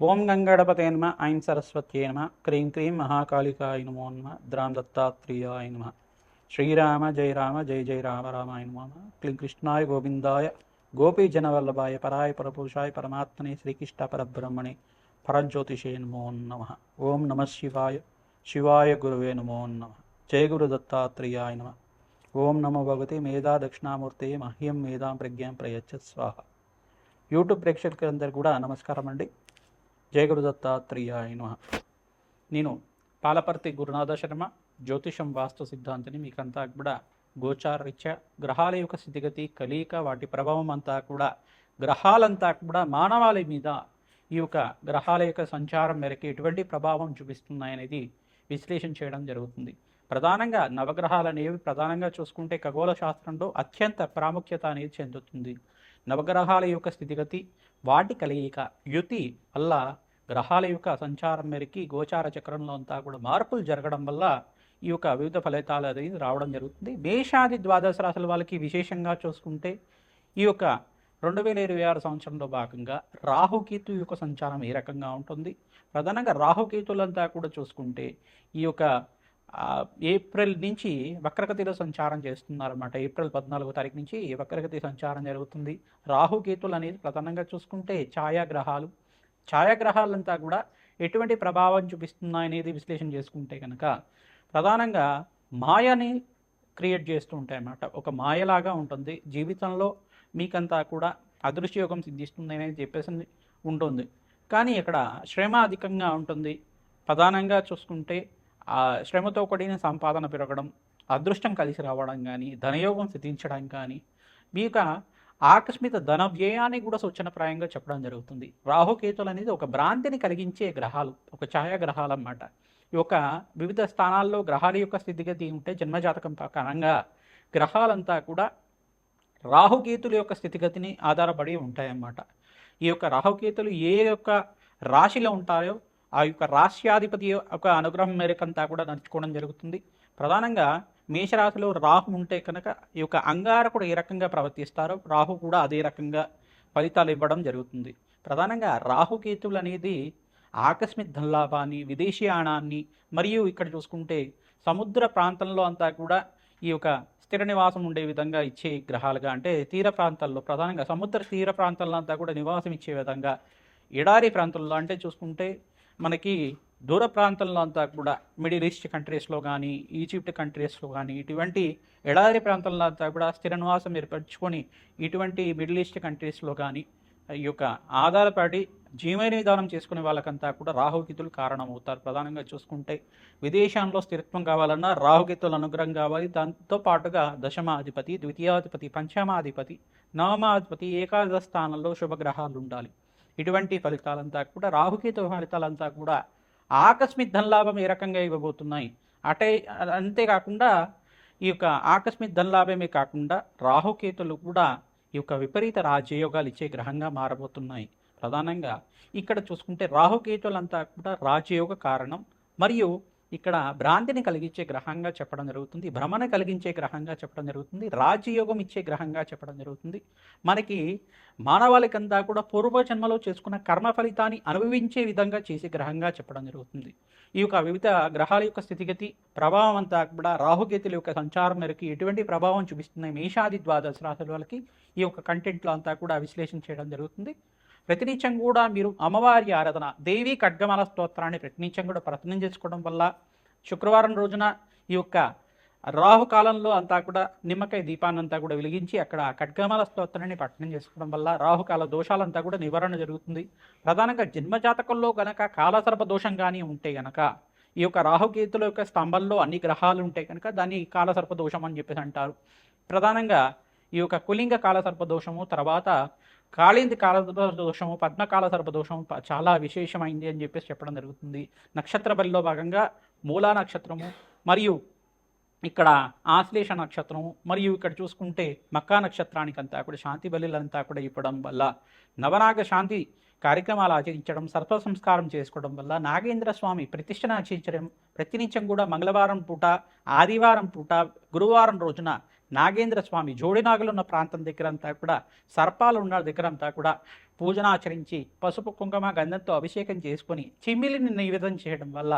ఓం గంగణపతే నమ ఐం సరస్వత్యే నమ క్రీం క్రీం మహాకాళికాయ నమో నమ ద్రాం దత్తాత్రేయాయ నమ శ్రీరామ జయ జయ రామ రామాయ నమో నమ క్లీం కృష్ణాయ గోవిందాయ గోపీజనవల్లభాయ పరాయ పరపురుషాయ పరమాత్మనే శ్రీకృష్ణ పరబ్రహ్మణే పరజ్యోతిషే నమో నమ ఓం నమ శివాయ శివాయ గురువే నమో నమ జయ గురు దత్తాత్రేయాయ నమ ఓం నమో భగవతే మేధా దక్షిణామూర్తే మహ్యం మేధాం ప్రజ్ఞాం ప్రయచ్చ స్వాహ. యూట్యూబ్ ప్రేక్షకులందరూ కూడా నమస్కారం అండి. జయ గురు దత్తాత్రేయాయ నమః. నేను పాలపర్తి గురునాథ శర్మ, జ్యోతిషం వాస్తు సిద్ధాంతిని. మీకంతా కూడా గోచారరీత్యా గ్రహాల యొక్క స్థితిగతి, కలియిక, వాటి ప్రభావం అంతా కూడా గ్రహాలంతా కూడా మానవాళి మీద ఈ యొక్క గ్రహాల యొక్క సంచారం మేరకు ఎటువంటి ప్రభావం చూపిస్తున్నాయనేది విశ్లేషణ చేయడం జరుగుతుంది. ప్రధానంగా నవగ్రహాలు అనేవి ప్రధానంగా చూసుకుంటే ఖగోళ శాస్త్రంలో అత్యంత ప్రాముఖ్యత అనేది చెందుతుంది. నవగ్రహాల యొక్క స్థితిగతి, వాటి కలయిక, యుతి వల్ల గ్రహాల యొక్క సంచారం మేరకు గోచార చక్రంలో అంతా కూడా మార్పులు జరగడం వల్ల ఈ యొక్క వివిధ ఫలితాలు అనేది రావడం జరుగుతుంది. మేషాది ద్వాదశ రాశుల వాళ్ళకి విశేషంగా చూసుకుంటే ఈ యొక్క 2026 సంవత్సరంలో భాగంగా రాహుకేతు యొక్క సంచారం ఏ రకంగా ఉంటుంది. ప్రధానంగా రాహుకేతులంతా కూడా చూసుకుంటే ఈ యొక్క ఏప్రిల్ నుంచి వక్రగతిలో సంచారం చేస్తున్నారన్నమాట. ఏప్రిల్ 14వ తారీఖు నుంచి వక్రగతి సంచారం జరుగుతుంది. రాహుకేతులు అనేది ప్రధానంగా చూసుకుంటే ఛాయాగ్రహాలు. ఛాయాగ్రహాలంతా కూడా ఎటువంటి ప్రభావం చూపిస్తున్నాయనేది విశ్లేషణ చేసుకుంటే కనుక ప్రధానంగా మాయని క్రియేట్ చేస్తూ ఉంటాయి అన్నమాట. ఒక మాయలాగా ఉంటుంది. జీవితంలో మీకంతా కూడా అదృష్టయోగం సిద్ధిస్తుంది అనేది చెప్పేసి ఉంటుంది. కానీ ఇక్కడ శ్రమ అధికంగా ఉంటుంది. ప్రధానంగా చూసుకుంటే ఆ శ్రమతో కూడిన సంపాదన పెరగడం, అదృష్టం కలిసి రావడం కానీ, ధనయోగం సిద్ధించడం కానీ, మీకు ఆకస్మిక ధన వ్యయాన్ని కూడా సూచనప్రాయంగా చెప్పడం జరుగుతుంది. రాహుకేతులు అనేది ఒక భ్రాంతిని కలిగించే గ్రహాలు, ఒక ఛాయాగ్రహాలు అన్నమాట. ఈ యొక్క వివిధ స్థానాల్లో గ్రహాల యొక్క స్థితిగతి ఉంటే జన్మజాతకం ప్రకారంగా గ్రహాలంతా కూడా రాహుకేతుల యొక్క స్థితిగతిని ఆధారపడి ఉంటాయన్నమాట. ఈ యొక్క రాహుకేతులు ఏ యొక్క రాశిలో ఉంటాయో ఆ యొక్క రాశ్యాధిపతి యొక్క అనుగ్రహం మేరకంతా కూడా నడుచుకోవడం జరుగుతుంది. ప్రధానంగా మేషరాశిలో రాహు ఉంటే కనుక ఈ యొక్క అంగారకుడు ఏ రకంగా ప్రవర్తిస్తారో రాహు కూడా అదే రకంగా ఫలితాలు ఇవ్వడం జరుగుతుంది. ప్రధానంగా రాహుకేతువులు అనేది ఆకస్మిక ధనలాభాన్ని, విదేశీయానాన్ని, మరియు ఇక్కడ చూసుకుంటే సముద్ర ప్రాంతంలో అంతా కూడా ఈ యొక్క స్థిర నివాసం ఉండే విధంగా ఇచ్చే గ్రహాలుగా, అంటే తీర ప్రాంతాల్లో ప్రధానంగా సముద్ర తీర ప్రాంతాల్లో అంతా కూడా నివాసం ఇచ్చే విధంగా, ఎడారి ప్రాంతంలో అంటే చూసుకుంటే మనకి దూర ప్రాంతంలో అంతా కూడా మిడిల్ ఈస్ట్ కంట్రీస్లో కానీ, ఈజిప్ట్ కంట్రీస్లో కానీ, ఇటువంటి ఎడారి ప్రాంతంలో అంతా కూడా స్థిర నివాసం ఏర్పరచుకొని ఇటువంటి మిడిల్ ఈస్ట్ కంట్రీస్లో కానీ ఈ యొక్క ఆధారపడి జీవన విధానం చేసుకునే వాళ్ళకంతా కూడా రాహుకేతులు కారణమవుతారు. ప్రధానంగా చూసుకుంటే విదేశాల్లో స్థిరత్వం కావాలన్నా రాహుకేతుల అనుగ్రహం కావాలి. దాంతో పాటుగా దశమాధిపతి, ద్వితీయాధిపతి, పంచమాధిపతి, నవమాధిపతి, ఏకాదశ స్థానంలో శుభగ్రహాలు ఉండాలి. ఇటువంటి ఫలితాలంతా కూడా రాహుకేతు ఫలితాలంతా కూడా ఆకస్మిక ధనలాభం ఏ రకంగా ఇవ్వబోతున్నాయి. అంతేకాకుండా ఈ యొక్క ఆకస్మిక ధనలాభమే కాకుండా రాహుకేతులు కూడా ఈ యొక్క విపరీత రాజయోగాలు ఇచ్చే గ్రహంగా మారబోతున్నాయి. ప్రధానంగా ఇక్కడ చూసుకుంటే రాహుకేతులంతా కూడా రాజయోగ కారణం, మరియు ఇక్కడ భ్రాంతిని కలిగించే గ్రహంగా చెప్పడం జరుగుతుంది, భ్రమణ కలిగించే గ్రహంగా చెప్పడం జరుగుతుంది, రాజయోగం ఇచ్చే గ్రహంగా చెప్పడం జరుగుతుంది. మనకి మానవాళికంతా కూడా పూర్వజన్మలో చేసుకున్న కర్మ ఫలితాన్ని అనుభవించే విధంగా చేసే గ్రహంగా చెప్పడం జరుగుతుంది. ఈ యొక్క వివిధ గ్రహాల యొక్క స్థితిగతి ప్రభావం అంతా కూడా రాహుకేతుల యొక్క సంచారం మేరకు ఎటువంటి ప్రభావం చూపిస్తున్నాయి మేషాది ద్వాదశ రాశుల వాళ్ళకి ఈ యొక్క కంటెంట్లో అంతా కూడా విశ్లేషణ చేయడం జరుగుతుంది. ప్రతినిత్యం కూడా మీరు అమ్మవారి ఆరాధన, దేవీ ఖడ్గమాల స్తోత్రాన్ని ప్రతినిత్యం కూడా ప్రయత్నం చేసుకోవడం వల్ల శుక్రవారం రోజున ఈ యొక్క రాహుకాలంలో అంతా కూడా నిమ్మకాయ దీపాన్ని అంతా కూడా వెలిగించి అక్కడ ఖడ్గమాల స్తోత్రాన్ని పఠనం చేసుకోవడం వల్ల రాహుకాల దోషాలంతా కూడా నివారణ జరుగుతుంది. ప్రధానంగా జన్మజాతకంలో గనక కాలసర్ప దోషం కానీ ఉంటే గనక ఈ యొక్క రాహుకేతుల యొక్క స్తంభంలో అన్ని గ్రహాలు ఉంటే కనుక దాన్ని కాలసర్ప దోషం అని చెప్పేసి అంటారు. ప్రధానంగా ఈ యొక్క కులింగ కాలసర్ప దోషము, తర్వాత కాళింది కాల దోషము, పద్మకాల సర్పదోషము చాలా విశేషమైంది అని చెప్పేసి చెప్పడం జరుగుతుంది. నక్షత్ర బలిలో భాగంగా మూలా నక్షత్రము, మరియు ఇక్కడ ఆశ్లేష నక్షత్రము, మరియు ఇక్కడ చూసుకుంటే మక్కా నక్షత్రానికి అంతా కూడా శాంతి బలిలంతా కూడా ఇవ్వడం వల్ల, నవనాగ శాంతి కార్యక్రమాలు ఆచరించడం, సర్ప సంస్కారం చేసుకోవడం వల్ల, నాగేంద్ర స్వామి ప్రతిష్టన ఆచరించడం, ప్రతినిత్యం కూడా మంగళవారం పూట, ఆదివారం పూట, గురువారం రోజున నాగేంద్ర స్వామి జోడినాగులు ఉన్న ప్రాంతం దగ్గర అంతా కూడా, సర్పాలు ఉన్న దగ్గర అంతా కూడా పూజనాచరించి పసుపు కుంకుమ గంధంతో అభిషేకం చేసుకొని చిమ్మిలిని నివేదన చేయడం వల్ల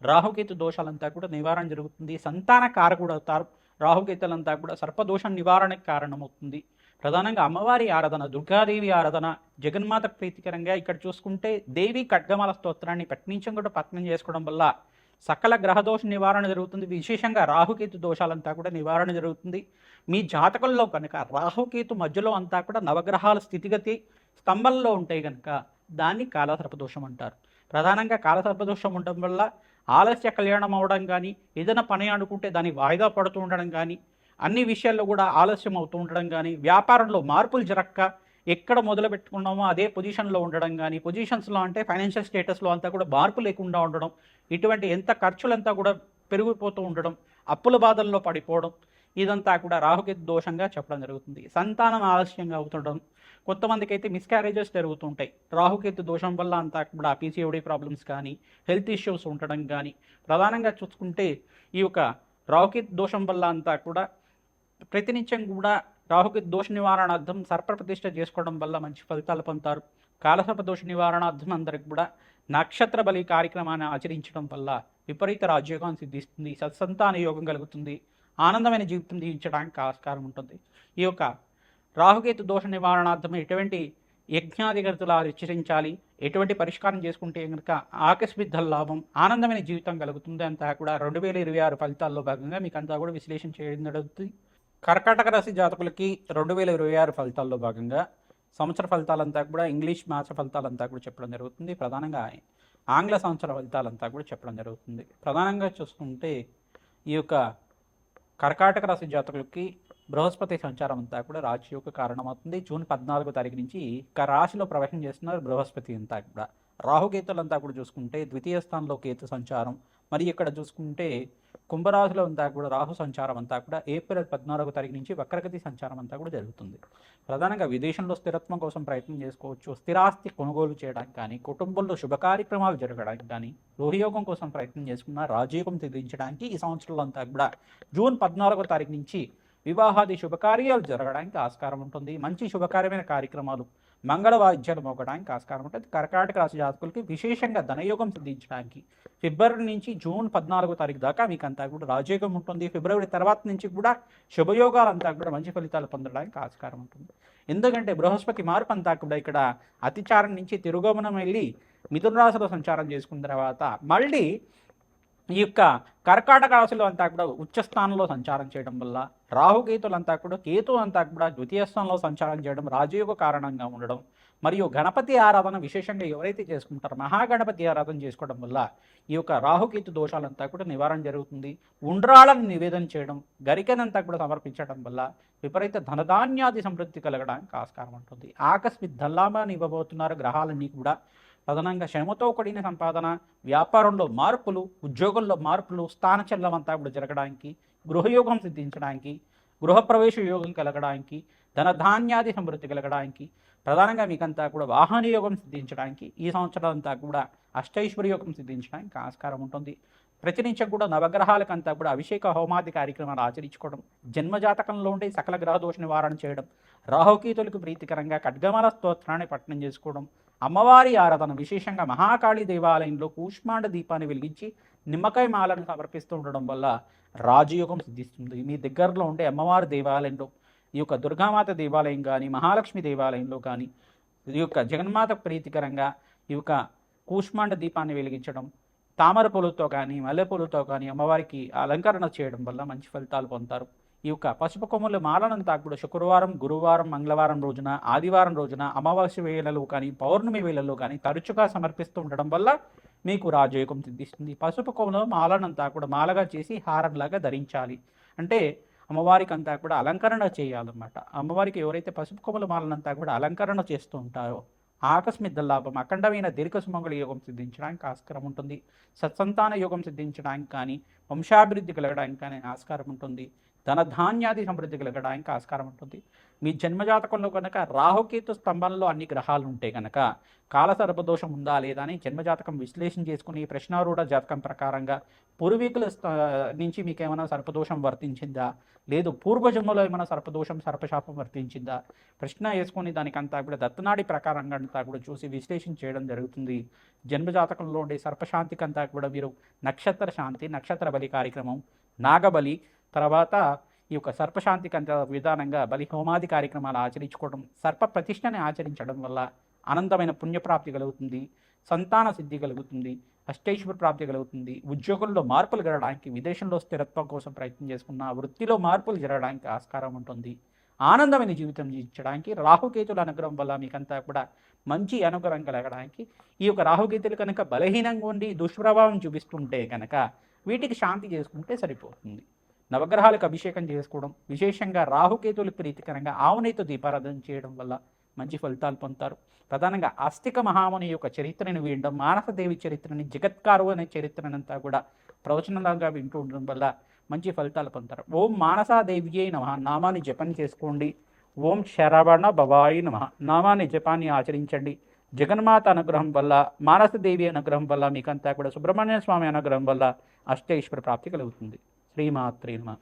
రాహుకేతు దోషాలంతా కూడా నివారణ జరుగుతుంది. సంతాన కారకుడు అవుతారు. రాహుకేతులంతా కూడా సర్పదోషం నివారణకు కారణమవుతుంది. ప్రధానంగా అమ్మవారి ఆరాధన, దుర్గాదేవి ఆరాధన, జగన్మాత ప్రీతికరంగా ఇక్కడ చూసుకుంటే దేవి ఖడ్గమాల స్తోత్రాన్ని పట్నించం కూడా పఠనం చేసుకోవడం వల్ల సకల గ్రహదోష నివారణ జరుగుతుంది. విశేషంగా రాహుకేతు దోషాలంతా కూడా నివారణ జరుగుతుంది. మీ జాతకంలో కనుక రాహుకేతు మధ్యలో అంతా కూడా నవగ్రహాల స్థితిగతి స్తంభంలో ఉంటాయి కనుక దాన్ని కాలసర్పదోషం అంటారు. ప్రధానంగా కాలసర్పదోషం ఉండడం వల్ల ఆలస్య కళ్యాణం అవడం కానీ, ఏదైనా పని అనుకుంటే దాన్ని వాయిదా పడుతూ ఉండడం కానీ, అన్ని విషయాల్లో కూడా ఆలస్యం అవుతూ ఉండడం కానీ, వ్యాపారంలో మార్పులు జరక్క ఎక్కడ మొదలు పెట్టుకున్నామో అదే పొజిషన్లో ఉండడం కానీ, పొజిషన్స్లో అంటే ఫైనాన్షియల్ స్టేటస్లో అంతా కూడా మార్పు లేకుండా ఉండడం, ఇటువంటి ఎంత ఖర్చులంతా కూడా పెరిగిపోతూ ఉండడం, అప్పుల బాధల్లో పడిపోవడం, ఇదంతా కూడా రాహుకేతు దోషంగా చెప్పడం జరుగుతుంది. సంతానం ఆలస్యంగా అవుతుండడం, కొంతమందికి అయితే మిస్క్యారేజెస్ జరుగుతుంటాయి. రాహుకేతు దోషం వల్ల అంతా కూడా పీసీఓడి ప్రాబ్లమ్స్ కానీ, హెల్త్ ఇష్యూస్ ఉండడం కానీ, ప్రధానంగా చూసుకుంటే ఈ యొక్క రాహుకేతు దోషం వల్ల అంతా కూడా ప్రతినిత్యం కూడా రాహుకేతు దోష నివారణార్థం సర్పప్రతిష్ఠ చేసుకోవడం వల్ల మంచి ఫలితాలు పొందుతారు. కాలసర్ప దోష నివారణార్థం అందరికి కూడా నక్షత్ర బలి కార్యక్రమాన్ని ఆచరించడం వల్ల విపరీత రాజ్యోగం సిద్ధిస్తుంది, సత్సంతాన యోగం కలుగుతుంది, ఆనందమైన జీవితం జీవించడానికి ఆస్కారం ఉంటుంది. ఈ యొక్క రాహుకేతు దోష నివారణార్థం ఎటువంటి యజ్ఞాధిగతులు ఆచరించాలి, ఎటువంటి పరిష్కారం చేసుకుంటే కనుక ఆకస్మిక లాభం, ఆనందమైన జీవితం కలుగుతుంది అంతా కూడా 2026 ఫలితాల్లో భాగంగా మీకు అంతా కూడా విశ్లేషణ చేయడం జరుగుతుంది. కర్కాటక రాశి జాతకులకి 2026 ఫలితాల్లో భాగంగా సంవత్సర ఫలితాలంతా కూడా ఇంగ్లీష్ మాస ఫలితాలంతా కూడా చెప్పడం జరుగుతుంది. ప్రధానంగా ఆంగ్ల సంవత్సర ఫలితాలంతా కూడా చెప్పడం జరుగుతుంది. ప్రధానంగా చూసుకుంటే ఈ యొక్క కర్కాటక రాశి జాతకులకి బృహస్పతి సంచారం అంతా కూడా రాజయోగ కారణమవుతుంది. జూన్ 14వ తారీఖు నుంచి రాశిలో ప్రవేశం చేస్తున్నారు బృహస్పతి అంతా కూడా. రాహుకేతులంతా కూడా చూసుకుంటే ద్వితీయ స్థానంలో కేతు సంచారం, మరి ఇక్కడ చూసుకుంటే కుంభరాశిలో అంతా కూడా రాహు సంచారం అంతా కూడా ఏప్రిల్ 14వ తారీఖు నుంచి వక్రగతి సంచారం అంతా కూడా జరుగుతుంది. ప్రధానంగా విదేశంలో స్థిరత్వం కోసం ప్రయత్నం చేసుకోవచ్చు, స్థిరాస్తి కొనుగోలు చేయడానికి కానీ, కుటుంబంలో శుభ కార్యక్రమాలు జరగడానికి కానీ, గృహయోగం కోసం ప్రయత్నం చేసుకున్న రాజయోగం సిద్ధించడానికి ఈ సంవత్సరంలో అంతా కూడా జూన్ 14వ తారీఖు నుంచి వివాహాది శుభకార్యాలు జరగడానికి ఆస్కారం ఉంటుంది. మంచి శుభకార్యమైన కార్యక్రమాలు, మంగళ వాయిద్యాలు మోగడానికి ఆస్కారం ఉంటుంది. కర్కాటక రాశి జాతకులకి విశేషంగా ధనయోగం సిద్ధించడానికి ఫిబ్రవరి నుంచి జూన్ 14వ తారీఖు దాకా మీకు అంతా కూడా రాజయోగం ఉంటుంది. ఫిబ్రవరి తర్వాత నుంచి కూడా శుభయోగాలంతా కూడా మంచి ఫలితాలు పొందడానికి ఆస్కారం ఉంటుంది. ఎందుకంటే బృహస్పతి మార్పు అంతా కూడా ఇక్కడ అతిచారం నుంచి తిరుగమనం వెళ్ళి మిథున రాశిలో సంచారం చేసుకున్న తర్వాత మళ్ళీ ఈ యొక్క కర్కాటక రాశిలో అంతా కూడా ఉచ్చస్థానంలో సంచారం చేయడం వల్ల రాహుకేతులంతా కూడా కేతు అంతా కూడా ద్వితీయ స్థానంలో సంచారం చేయడం రాజయోగ కారణంగా ఉండడం, మరియు గణపతి ఆరాధన విశేషంగా ఎవరైతే చేసుకుంటారో మహాగణపతి ఆరాధన చేసుకోవడం వల్ల ఈ యొక్క రాహుకేతు దోషాలంతా కూడా నివారణ జరుగుతుంది. ఉండ్రాళ్ళను నివేదన చేయడం, గరికనంతా కూడా సమర్పించడం వల్ల విపరీత ధనధాన్యాది సమృద్ధి కలగడానికి ఆస్కారం ఉంటుంది. ఆకస్మిక ధల్లామాన్ని ఇవ్వబోతున్నారు గ్రహాలన్నీ కూడా. ప్రధానంగా శ్రమతో కూడిన సంపాదన, వ్యాపారంలో మార్పులు, ఉద్యోగంలో మార్పులు, స్థానచలనం అంతా కూడా జరగడానికి, గృహయోగం సిద్ధించడానికి, గృహప్రవేశ యోగం కలగడానికి, ధనధాన్యాది సమృద్ధి కలగడానికి, ప్రధానంగా మీకంతా కూడా వాహన యోగం సిద్ధించడానికి, ఈ సంవత్సరం అంతా కూడా అష్టైశ్వర్య యోగం సిద్ధించడానికి ఆస్కారం ఉంటుంది. ప్రతినిత్యం కూడా నవగ్రహాలకంతా కూడా అభిషేక హోమాది కార్యక్రమాలు ఆచరించుకోవడం, జన్మజాతకంలో ఉండే సకల గ్రహదోష నివారణ చేయడం, రాహుకేతులకు ప్రీతికరంగా ఖడ్గమాల స్తోత్రాన్ని పఠనం చేసుకోవడం, అమ్మవారి ఆరాధన విశేషంగా మహాకాళి దేవాలయంలో కూష్మాండ దీపాన్ని వెలిగించి నిమ్మకాయ మాలను సమర్పిస్తూ ఉండడం వల్ల రాజయోగం సిద్ధిస్తుంది. మీ దగ్గరలో ఉండే అమ్మవారి దేవాలయంలో, ఈ యొక్క దుర్గామాత దేవాలయం కానీ, మహాలక్ష్మి దేవాలయంలో కానీ, ఈ యొక్క జగన్మాత ప్రీతికరంగా ఈ యొక్క కూష్మాండ దీపాన్ని వెలిగించడం, తామర పూలతో కానీ మల్లెపూలతో కానీ అమ్మవారికి అలంకరణ చేయడం వల్ల మంచి ఫలితాలు పొందుతారు. ఈ యొక్క పసుపు కొమ్ముల మాలనంతా కూడా శుక్రవారం, గురువారం, మంగళవారం రోజున, ఆదివారం రోజున, అమావాస్య వేళలో కానీ, పౌర్ణమి వేళల్లో కానీ తరచుగా సమర్పిస్తూ ఉండడం వల్ల మీకు రాజయోగం సిద్ధిస్తుంది. పసుపు కొమ్ముల మాలనంతా కూడా మాలగా చేసి హారంలాగా ధరించాలి. అంటే అమ్మవారికి అంతా కూడా అలంకరణ చేయాలన్నమాట. అమ్మవారికి ఎవరైతే పసుపు కొమ్ముల మాలనంతా కూడా అలంకరణ చేస్తూ ఉంటారో ఆకస్మిక లాభం, అఖండమైన దీర్ఘ సుమంగళ యోగం సిద్ధించడానికి ఆస్కారం ఉంటుంది. సత్సంతాన యోగం సిద్ధించడానికి కానీ, వంశాభివృద్ధి కలగడానికి కానీ ఆస్కారం ఉంటుంది. ధనధాన్యాది సమృద్ధి కలగడానికి ఆస్కారం ఉంటుంది. మీ జన్మజాతకంలో కనుక రాహుకేతు స్తంభంలో అన్ని గ్రహాలు ఉంటే కనుక కాలసర్పదోషం ఉందా లేదా అని జన్మజాతకం విశ్లేషణ చేసుకుని ప్రశ్నారూఢ జాతకం ప్రకారంగా పూర్వీకుల నుంచి మీకు ఏమైనా సర్పదోషం వర్తించిందా, లేదు పూర్వజన్మలో ఏమైనా సర్పదోషం సర్పశాపం వర్తించిందా ప్రశ్న వేసుకొని దానికంతా కూడా దత్తనాడి ప్రకారంగా అంతా కూడా చూసి విశ్లేషణ చేయడం జరుగుతుంది. జన్మజాతకంలో ఉండే సర్పశాంతికంతా కూడా మీరు నక్షత్ర శాంతి, నక్షత్ర బలి కార్యక్రమం, నాగబలి, తర్వాత ఈ యొక్క సర్పశాంతికి అంత విధానంగా బలి హోమాది కార్యక్రమాలు ఆచరించుకోవడం, సర్ప ప్రతిష్టని ఆచరించడం వల్ల అనంతమైన పుణ్యప్రాప్తి కలుగుతుంది, సంతాన సిద్ధి కలుగుతుంది, అష్టైశ్వర ప్రాప్తి కలుగుతుంది, ఉద్యోగుల్లో మార్పులు జరగడానికి, విదేశంలో స్థిరత్వం కోసం ప్రయత్నం చేసుకున్న వృత్తిలో మార్పులు జరగడానికి ఆస్కారం ఉంటుంది. ఆనందమైన జీవితం జీవించడానికి రాహుకేతుల అనుగ్రహం వల్ల మీకంతా కూడా మంచి అనుగ్రహం కలగడానికి, ఈ యొక్క రాహుకేతులు కనుక బలహీనంగా ఉండి దుష్ప్రభావం చూపిస్తుంటే కనుక వీటికి శాంతి చేసుకుంటే సరిపోతుంది. నవగ్రహాలకు అభిషేకం చేసుకోవడం, విశేషంగా రాహుకేతులకు ప్రీతికరంగా ఆవునేతో దీపారాధన చేయడం వల్ల మంచి ఫలితాలు పొందుతారు. ప్రధానంగా ఆస్తిక మహాముని యొక్క చరిత్రను వినడం, మానసదేవి చరిత్రని, జగత్కారు అనే చరిత్రనంతా కూడా ప్రవచనంలాగా వింటూ ఉండడం వల్ల మంచి ఫలితాలు పొందుతారు. ఓం మానసాదేవియే నమః నామాన్ని జపం చేసుకోండి. ఓం శరవణ భవాయి నమః నామాన్ని జపాన్ని ఆచరించండి. జగన్మాత అనుగ్రహం వల్ల, మానసదేవి అనుగ్రహం వల్ల, మీకంతా కూడా సుబ్రహ్మణ్య స్వామి అనుగ్రహం వల్ల అష్టైశ్వర ప్రాప్తి కలుగుతుంది. శ్రీమాత్రే నమః.